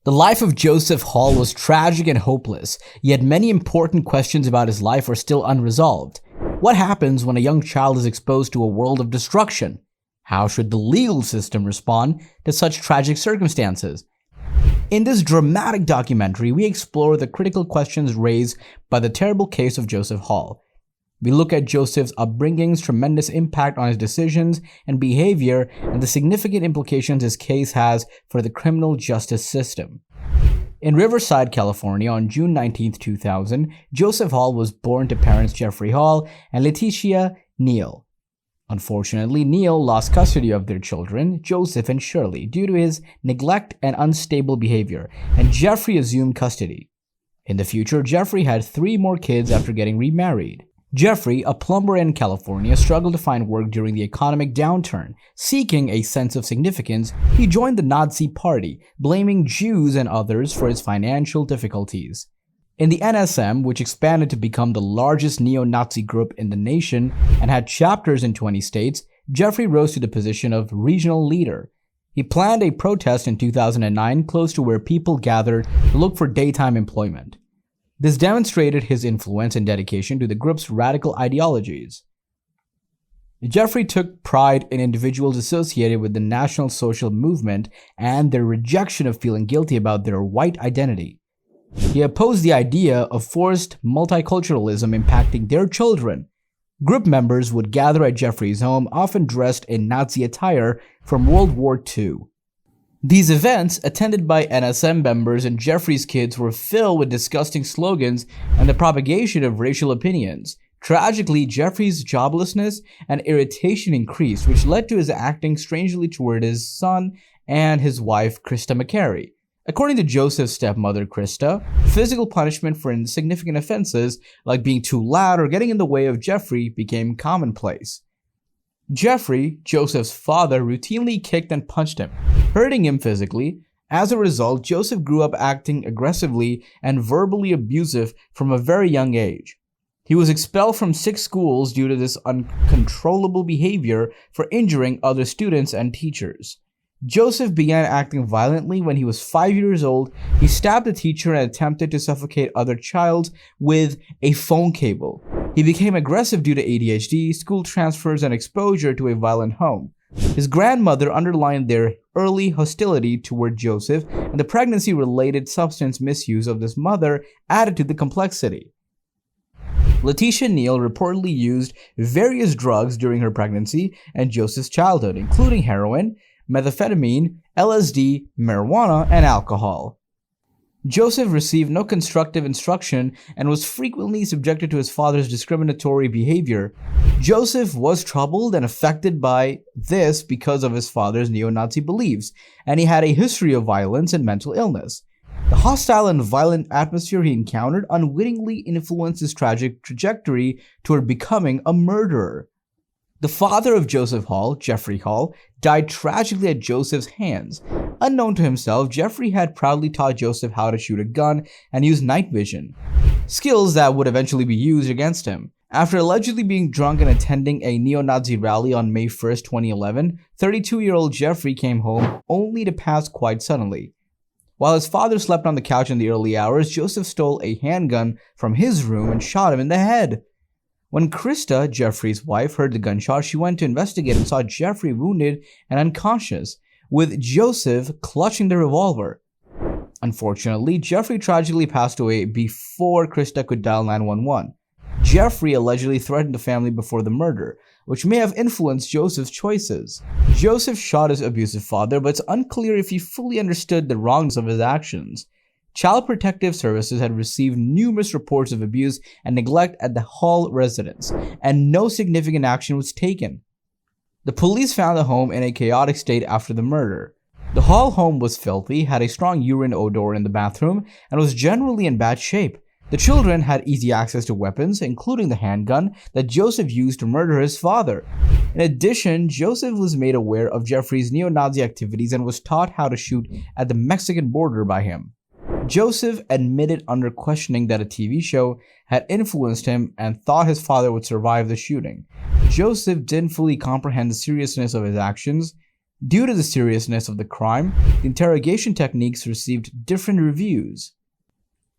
The life of Joseph Hall was tragic and hopeless, yet many important questions about his life are still unresolved. What happens when a young child is exposed to a world of destruction? How should the legal system respond to such tragic circumstances? In this dramatic documentary, we explore the critical questions raised by the terrible case of Joseph Hall. We look at Joseph's upbringing's tremendous impact on his decisions and behavior and the significant implications his case has for the criminal justice system. In Riverside, California, on June 19, 2000, Joseph Hall was born to parents Jeffrey Hall and Letitia Neal. Unfortunately, Neal lost custody of their children, Joseph and Shirley, due to his neglect and unstable behavior, and Jeffrey assumed custody. In the future, Jeffrey had 3 more kids after getting remarried. Jeffrey, a plumber in California, struggled to find work during the economic downturn. Seeking a sense of significance, he joined the Nazi Party, blaming Jews and others for his financial difficulties. In the NSM, which expanded to become the largest neo-Nazi group in the nation and had chapters in 20 states, Jeffrey rose to the position of regional leader. He planned a protest in 2009 close to where people gathered to look for daytime employment. This demonstrated his influence and dedication to the group's radical ideologies. Jeffrey took pride in individuals associated with the National Social Movement and their rejection of feeling guilty about their white identity. He opposed the idea of forced multiculturalism impacting their children. Group members would gather at Jeffrey's home, often dressed in Nazi attire from World War II. These events, attended by NSM members and Jeffrey's kids, were filled with disgusting slogans and the propagation of racial opinions. Tragically, Jeffrey's joblessness and irritation increased, which led to his acting strangely toward his son and his wife, Krista McCary. According to Joseph's stepmother, Krista, physical punishment for insignificant offenses like being too loud or getting in the way of Jeffrey became commonplace. Jeffrey, Joseph's father, routinely kicked and punched him, hurting him physically. As a result, Joseph grew up acting aggressively and verbally abusive from a very young age. He was expelled from 6 schools due to this uncontrollable behavior for injuring other students and teachers. Joseph began acting violently when he was 5 years old. He stabbed a teacher and attempted to suffocate other child with a phone cable. He became aggressive due to ADHD, school transfers, and exposure to a violent home. His grandmother underlined their early hostility toward Joseph, and the pregnancy-related substance misuse of this mother added to the complexity. Letitia Neal reportedly used various drugs during her pregnancy and Joseph's childhood, including heroin, methamphetamine, LSD, marijuana, and alcohol. Joseph received no constructive instruction and was frequently subjected to his father's discriminatory behavior. Joseph was troubled and affected by this because of his father's neo-Nazi beliefs, and he had a history of violence and mental illness. The hostile and violent atmosphere he encountered unwittingly influenced his tragic trajectory toward becoming a murderer. The father of Joseph Hall, Jeffrey Hall, died tragically at Joseph's hands. Unknown to himself, Jeffrey had proudly taught Joseph how to shoot a gun and use night vision, skills that would eventually be used against him. After allegedly being drunk and attending a neo-Nazi rally on May 1, 2011, 32-year-old Jeffrey came home only to pass quite suddenly. While his father slept on the couch in the early hours, Joseph stole a handgun from his room and shot him in the head. When Krista, Jeffrey's wife, heard the gunshot, she went to investigate and saw Jeffrey wounded and unconscious, with Joseph clutching the revolver. Unfortunately, Jeffrey tragically passed away before Krista could dial 911. Jeffrey allegedly threatened the family before the murder, which may have influenced Joseph's choices. Joseph shot his abusive father, but it's unclear if he fully understood the wrongness of his actions. Child Protective Services had received numerous reports of abuse and neglect at the Hall residence, and no significant action was taken. The police found the home in a chaotic state after the murder. The Hall home was filthy, had a strong urine odor in the bathroom, and was generally in bad shape. The children had easy access to weapons, including the handgun that Joseph used to murder his father. In addition, Joseph was made aware of Jeffrey's neo-Nazi activities and was taught how to shoot at the Mexican border by him. Joseph admitted under questioning that a TV show had influenced him and thought his father would survive the shooting. Joseph didn't fully comprehend the seriousness of his actions. Due to the seriousness of the crime, the interrogation techniques received different reviews.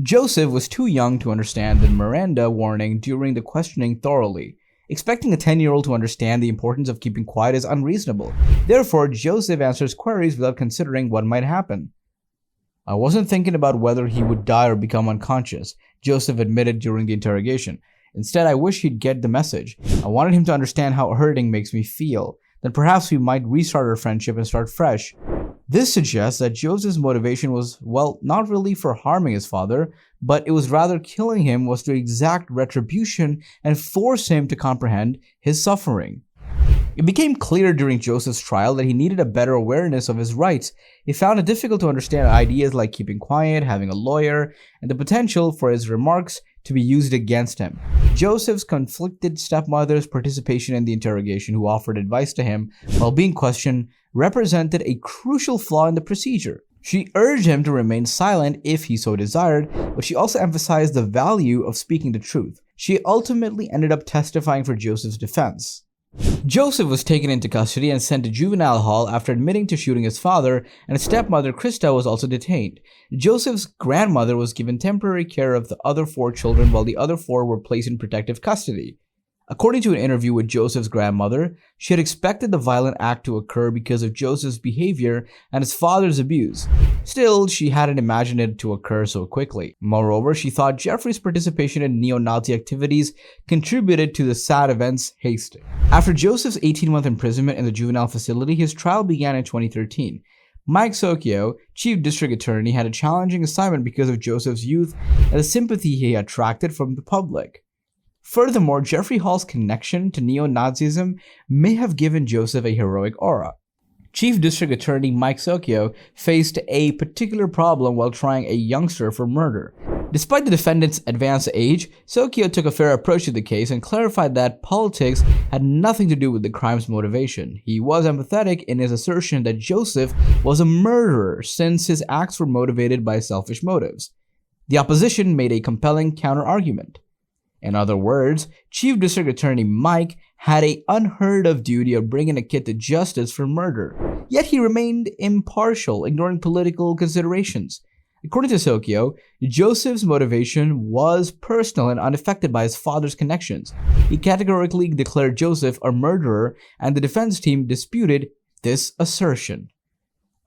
Joseph was too young to understand the Miranda warning during the questioning thoroughly. Expecting a 10-year-old to understand the importance of keeping quiet is unreasonable. Therefore, Joseph answers queries without considering what might happen. "I wasn't thinking about whether he would die or become unconscious," Joseph admitted during the interrogation. "Instead, I wish he'd get the message. I wanted him to understand how hurting makes me feel. Then perhaps we might restart our friendship and start fresh." This suggests that Joseph's motivation was, well, not really for harming his father, but it was rather killing him was to exact retribution and force him to comprehend his suffering. It became clear during Joseph's trial that he needed a better awareness of his rights. He found it difficult to understand ideas like keeping quiet, having a lawyer, and the potential for his remarks to be used against him. Joseph's conflicted stepmother's participation in the interrogation, who offered advice to him while being questioned, represented a crucial flaw in the procedure. She urged him to remain silent if he so desired, but she also emphasized the value of speaking the truth. She ultimately ended up testifying for Joseph's defense. Joseph was taken into custody and sent to juvenile hall after admitting to shooting his father, and his stepmother Krista was also detained. Joseph's grandmother was given temporary care of the other 4 children while the other 4 were placed in protective custody. According to an interview with Joseph's grandmother, she had expected the violent act to occur because of Joseph's behavior and his father's abuse. Still, she hadn't imagined it to occur so quickly. Moreover, she thought Jeffrey's participation in neo-Nazi activities contributed to the sad events hastened. After Joseph's 18-month imprisonment in the juvenile facility, his trial began in 2013. Mike Socchio, chief district attorney, had a challenging assignment because of Joseph's youth and the sympathy he attracted from the public. Furthermore, Jeffrey Hall's connection to neo-Nazism may have given Joseph a heroic aura. Chief District Attorney Mike Socchio faced a particular problem while trying a youngster for murder. Despite the defendant's advanced age, Socchio took a fair approach to the case and clarified that politics had nothing to do with the crime's motivation. He was empathetic in his assertion that Joseph was a murderer since his acts were motivated by selfish motives. The opposition made a compelling counter-argument. In other words, Chief District Attorney Mike had an unheard of duty of bringing a kid to justice for murder, yet he remained impartial, ignoring political considerations. According to Socchio, Joseph's motivation was personal and unaffected by his father's connections. He categorically declared Joseph a murderer, and the defense team disputed this assertion.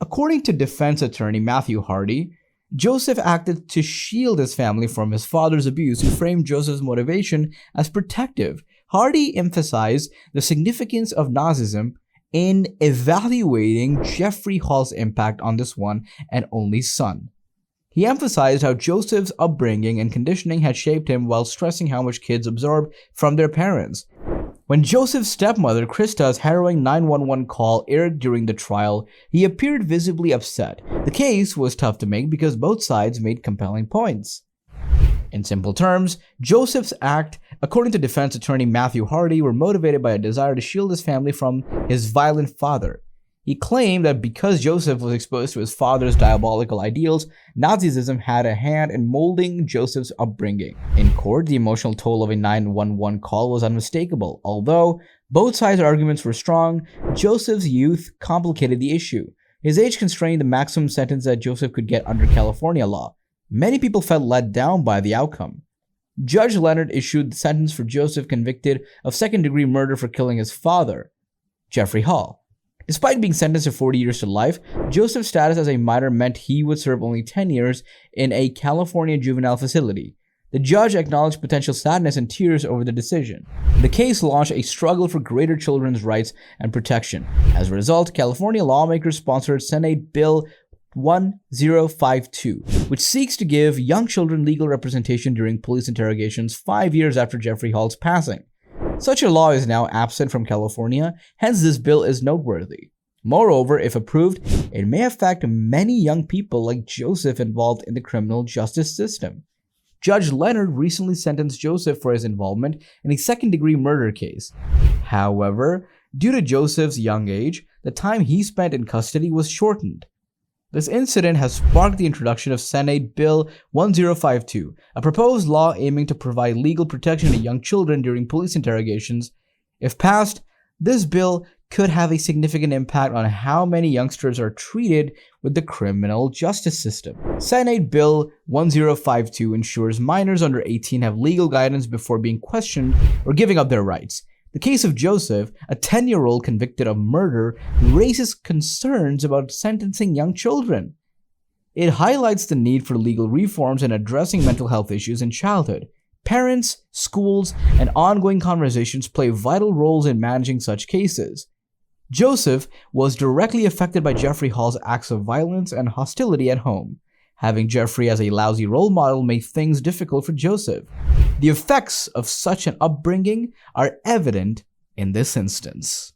According to defense attorney Matthew Hardy, Joseph acted to shield his family from his father's abuse, who framed Joseph's motivation as protective. Hardy emphasized the significance of Nazism in evaluating Jeffrey Hall's impact on this one and only son. He emphasized how Joseph's upbringing and conditioning had shaped him while stressing how much kids absorb from their parents. When Joseph's stepmother Krista's harrowing 911 call aired during the trial, he appeared visibly upset. The case was tough to make because both sides made compelling points. In simple terms, Joseph's act, according to defense attorney Matthew Hardy, were motivated by a desire to shield his family from his violent father. He claimed that because Joseph was exposed to his father's diabolical ideals, Nazism had a hand in molding Joseph's upbringing. In court, the emotional toll of a 911 call was unmistakable. Although both sides' arguments were strong, Joseph's youth complicated the issue. His age constrained the maximum sentence that Joseph could get under California law. Many people felt let down by the outcome. Judge Leonard issued the sentence for Joseph convicted of second-degree murder for killing his father, Jeffrey Hall. Despite being sentenced to 40 years to life, Joseph's status as a minor meant he would serve only 10 years in a California juvenile facility. The judge acknowledged potential sadness and tears over the decision. The case launched a struggle for greater children's rights and protection. As a result, California lawmakers sponsored Senate Bill 1052, which seeks to give young children legal representation during police interrogations 5 years after Jeffrey Hall's passing. Such a law is now absent from California, hence this bill is noteworthy. Moreover, if approved, it may affect many young people like Joseph involved in the criminal justice system. Judge Leonard recently sentenced Joseph for his involvement in a second-degree murder case. However, due to Joseph's young age, the time he spent in custody was shortened. This incident has sparked the introduction of Senate Bill 1052, a proposed law aiming to provide legal protection to young children during police interrogations. If passed, This bill could have a significant impact on how many youngsters are treated with the criminal justice system. Senate Bill 1052 ensures minors under 18 have legal guidance before being questioned or giving up their rights. The case of Joseph, a 10-year-old convicted of murder, raises concerns about sentencing young children. It highlights the need for legal reforms in addressing mental health issues in childhood. Parents, schools, and ongoing conversations play vital roles in managing such cases. Joseph was directly affected by Jeffrey Hall's acts of violence and hostility at home. Having Jeffrey as a lousy role model made things difficult for Joseph. The effects of such an upbringing are evident in this instance.